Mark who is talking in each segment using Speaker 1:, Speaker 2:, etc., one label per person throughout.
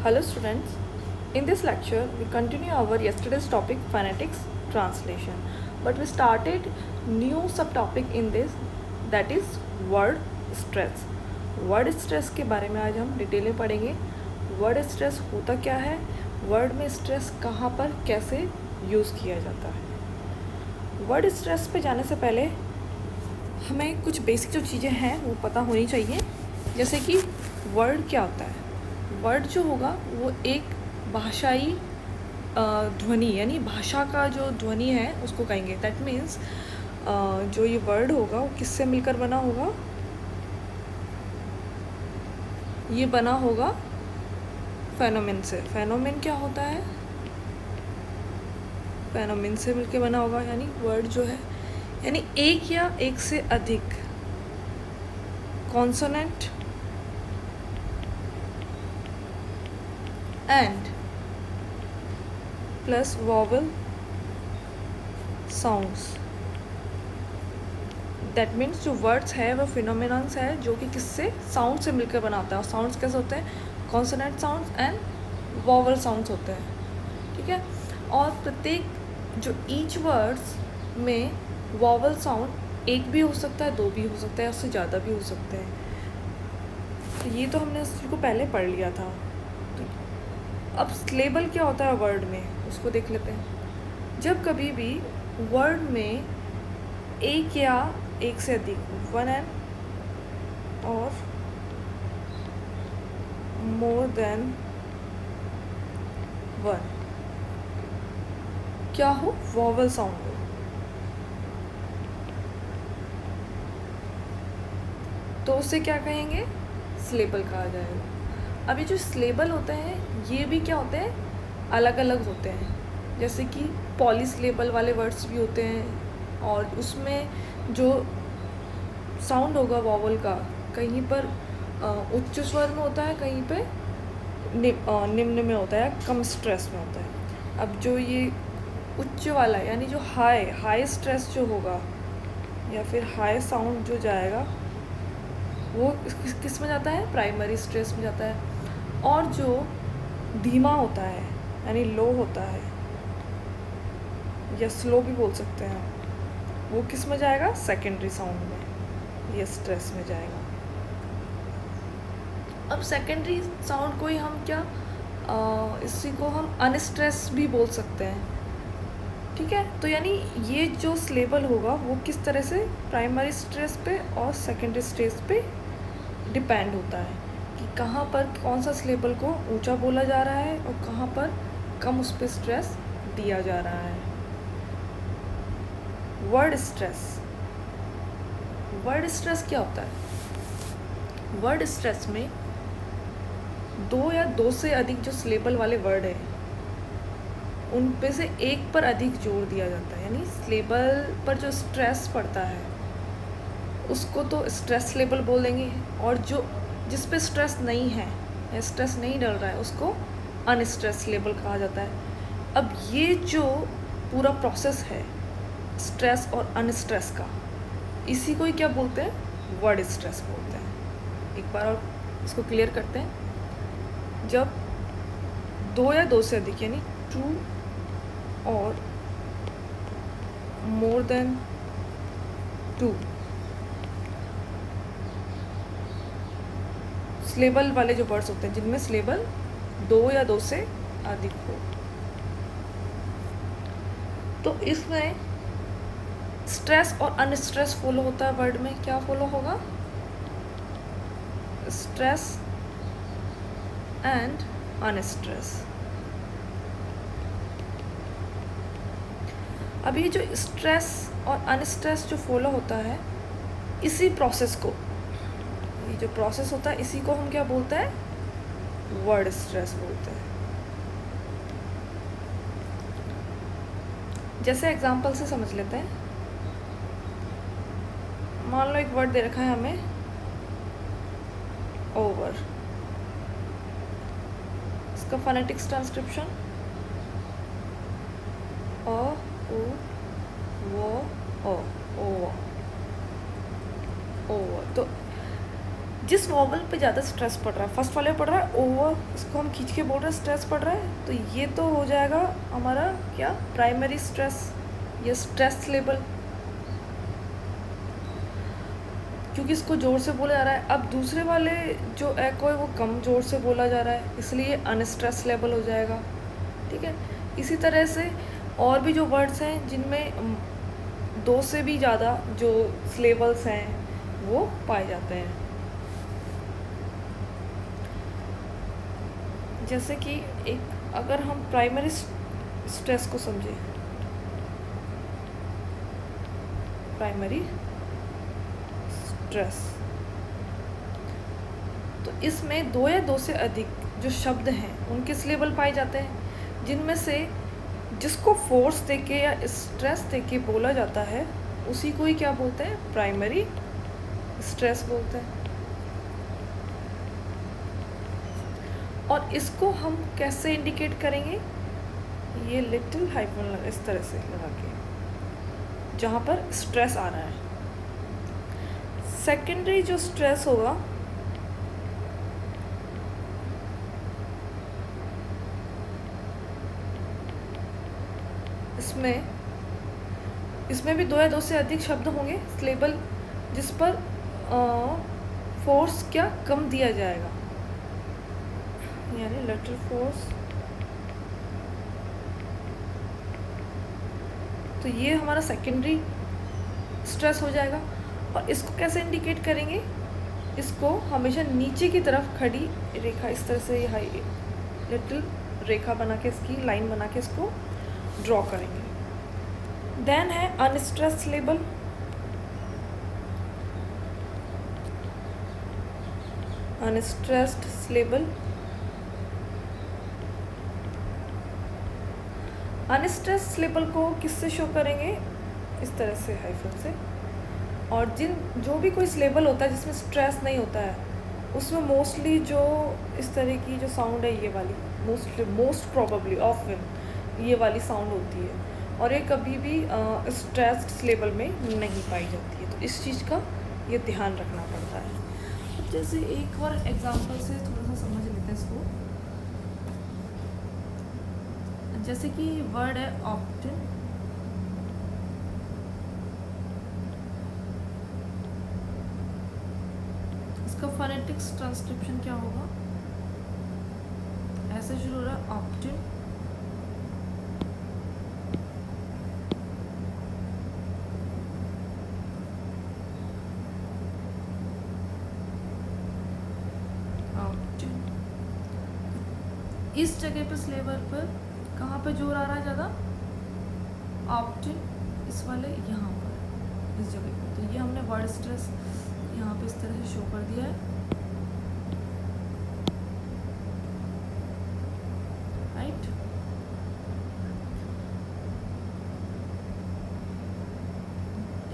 Speaker 1: Hello students, in this lecture we continue our yesterday's topic phonetics translation, but we started new subtopic in this, that is word stress. Word stress के बारे में आज हम detail में पढ़ेंगे। Word stress होता क्या है, वर्ड में स्ट्रेस कहाँ पर कैसे यूज़ किया जाता है। वर्ड स्ट्रेस पे जाने से पहले हमें कुछ बेसिक जो चीज़ें हैं वो पता होनी चाहिए, जैसे कि वर्ड क्या होता है। वर्ड जो होगा वो एक भाषाई ध्वनि यानी भाषा का जो ध्वनि है उसको कहेंगे। दैट मीन्स जो ये वर्ड होगा वो किससे मिलकर बना होगा, ये बना होगा फेनोमेन से। फेनोमेन क्या होता है, फेनोमेन से मिलकर बना होगा, यानी वर्ड जो है यानी एक या एक से अधिक consonant and plus vowel sounds. That means जो वर्ड्स है वो फिनोमिनन्स है जो कि किससे, साउंड से मिलकर बना होता है। और साउंड्स कैसे होते हैं, consonant sounds and vowel sounds होते हैं, ठीक है। और प्रत्येक जो ईच वर्ड्स में वॉवल साउंड एक भी हो सकता है, दो भी हो सकता है, उससे ज़्यादा भी हो सकते हैं। तो ये तो हमने उसको पहले पढ़ लिया था। तो अब स्लेबल क्या होता है वर्ड में, उसको देख लेते हैं। जब कभी भी वर्ड में एक या एक से अधिक, वन एंड और मोर देन वन क्या हो, वॉवल साउंड हो, तो उसे क्या कहेंगे, स्लेबल कहा जाएगा। अभी जो स्लेबल होते हैं ये भी क्या होते हैं, अलग अलग होते हैं। जैसे कि पॉलीस्लेबल वाले वर्ड्स भी होते हैं, और उसमें जो साउंड होगा वॉवल का कहीं पर उच्च स्वर में होता है, कहीं पे निम्न में होता है, कम स्ट्रेस में होता है। अब जो ये उच्च वाला यानी जो हाई स्ट्रेस जो होगा या फिर हाई साउंड जो जाएगा वो किस में जाता है, प्राइमरी स्ट्रेस में जाता है। और जो धीमा होता है यानी लो होता है या स्लो भी बोल सकते हैं, वो किस में जाएगा, सेकेंडरी साउंड में या स्ट्रेस में जाएगा। अब सेकेंडरी साउंड को ही हम क्या इसी को हम अनस्ट्रेस भी बोल सकते हैं, ठीक है। तो यानी ये जो स्लेबल होगा वो किस तरह से प्राइमरी स्ट्रेस पे और सेकेंडरी स्ट्रेस पे डिपेंड होता है कि कहाँ पर कौन सा स्लेबल को ऊंचा बोला जा रहा है और कहाँ पर कम उस पर स्ट्रेस दिया जा रहा है। वर्ड स्ट्रेस, वर्ड स्ट्रेस क्या होता है, वर्ड स्ट्रेस में दो या दो से अधिक जो स्लेबल वाले वर्ड हैं उन पे से एक पर अधिक जोर दिया जाता है। यानी स्लेबल पर जो स्ट्रेस पड़ता है उसको तो स्ट्रेस लेबल बोल देंगे, और जो जिस पे स्ट्रेस नहीं है या स्ट्रेस नहीं डल रहा है उसको अनस्ट्रेस लेबल कहा जाता है। अब ये जो पूरा प्रोसेस है स्ट्रेस और अनस्ट्रेस का, इसी को ही क्या बोलते हैं, वर्ड स्ट्रेस बोलते हैं। एक बार और इसको क्लियर करते हैं। जब दो या दो से अधिक यानी टू और मोर देन टू स्लेबल वाले जो वर्ड्स होते हैं जिनमें स्लेबल दो या दो से अधिक हो, तो इसमें स्ट्रेस और अनस्ट्रेस फॉलो होता है। वर्ड में क्या फॉलो होगा, स्ट्रेस एंड अनस्ट्रेस। अब ये जो स्ट्रेस और अनस्ट्रेस जो फॉलो होता है, इसी प्रोसेस को, ये जो प्रोसेस होता है इसी को हम क्या बोलते हैं, वर्ड स्ट्रेस बोलते हैं। जैसे एग्जांपल से समझ लेते हैं। मान लो एक वर्ड दे रखा है हमें, ओवर। इसका फोनेटिक्स ट्रांसक्रिप्शन ओ वो ओ ओवर। तो जिस वॉवल पे ज़्यादा स्ट्रेस पड़ रहा है, फर्स्ट वाले पड़ रहा है ओवर, इसको हम खींच के बोल रहे हैं स्ट्रेस पड़ रहा है, तो ये तो हो जाएगा हमारा क्या, प्राइमरी स्ट्रेस, ये स्ट्रेस लेवल, क्योंकि इसको ज़ोर से बोला जा रहा है। अब दूसरे वाले जो एको है वो कम ज़ोर से बोला जा रहा है, इसलिए अनस्ट्रेस लेवल हो जाएगा। ठीक है, इसी तरह से और भी जो वर्ड्स हैं जिनमें 2 से भी ज़्यादा जो सिलेबल्स हैं वो पाए जाते हैं, जैसे कि एक अगर हम प्राइमरी स्ट्रेस को समझें, प्राइमरी स्ट्रेस, तो इसमें 2 या 2 से अधिक जो शब्द हैं उनके सिलेबल पाए जाते हैं, जिनमें से जिसको फोर्स देके या स्ट्रेस देके बोला जाता है उसी को ही क्या बोलते हैं, प्राइमरी स्ट्रेस बोलते हैं। और इसको हम कैसे इंडिकेट करेंगे, ये लिटिल हाइफन इस तरह से लगा के जहाँ पर स्ट्रेस आ रहा है। सेकेंडरी जो स्ट्रेस होगा इसमें भी 2 या 2 से अधिक शब्द होंगे सिलेबल जिस पर फोर्स क्या कम दिया जाएगा, यानी लेटर फोर्स, तो ये हमारा सेकेंडरी स्ट्रेस हो जाएगा। और इसको कैसे इंडिकेट करेंगे, इसको हमेशा नीचे की तरफ खड़ी रेखा इस तरह से हाई लिटिल रेखा बना के, इसकी लाइन बना के इसको ड्रॉ करेंगे। देन है unstressed label, unstressed label, unstressed label को किससे शो करेंगे, इस तरह से हाइफन से। और जो भी कोई लेबल होता है जिसमें स्ट्रेस नहीं होता है उसमें मोस्टली जो इस तरह की जो साउंड है ये वाली मोस्ट प्रोबेबली ऑफन ये वाली साउंड होती है, और ये कभी भी स्ट्रेस्ड लेबल में नहीं पाई जाती है, तो इस चीज़ का ये ध्यान रखना पड़ता है। अब जैसे एक और एग्जांपल से थोड़ा सा समझ लेते हैं इसको, जैसे कि वर्ड है ऑप्टन, इसका फोनेटिक्स ट्रांसक्रिप्शन क्या होगा, ऐसे शुरू हो रहा है ऑप्टन, इस जगह पे स्लेवर पर कहाँ पे जोर आ रहा है ज़्यादा, ऑप्टन, इस वाले यहाँ पर इस जगह पे, तो ये हमने वर्ड स्ट्रेस यहाँ पे इस तरह से शो कर दिया है, राइट।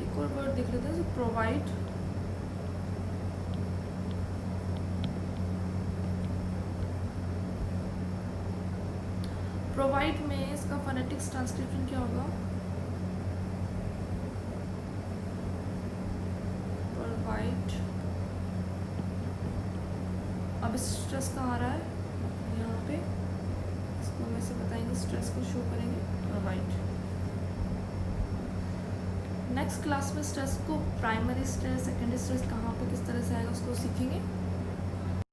Speaker 1: एक और वर्ड देख लेते हैं, प्रोवाइड, प्रोवाइड में इसका फोनेटिक्स ट्रांसक्रिप्शन क्या होगा, प्रोवाइड। अब स्ट्रेस कहाँ आ रहा है, यहाँ पे, इसको हम ऐसे बताएंगे, स्ट्रेस को शो करेंगे प्रोवाइड। नेक्स्ट क्लास में स्ट्रेस को प्राइमरी स्ट्रेस, सेकेंडरी स्ट्रेस कहाँ पे किस तरह से आएगा उसको सीखेंगे।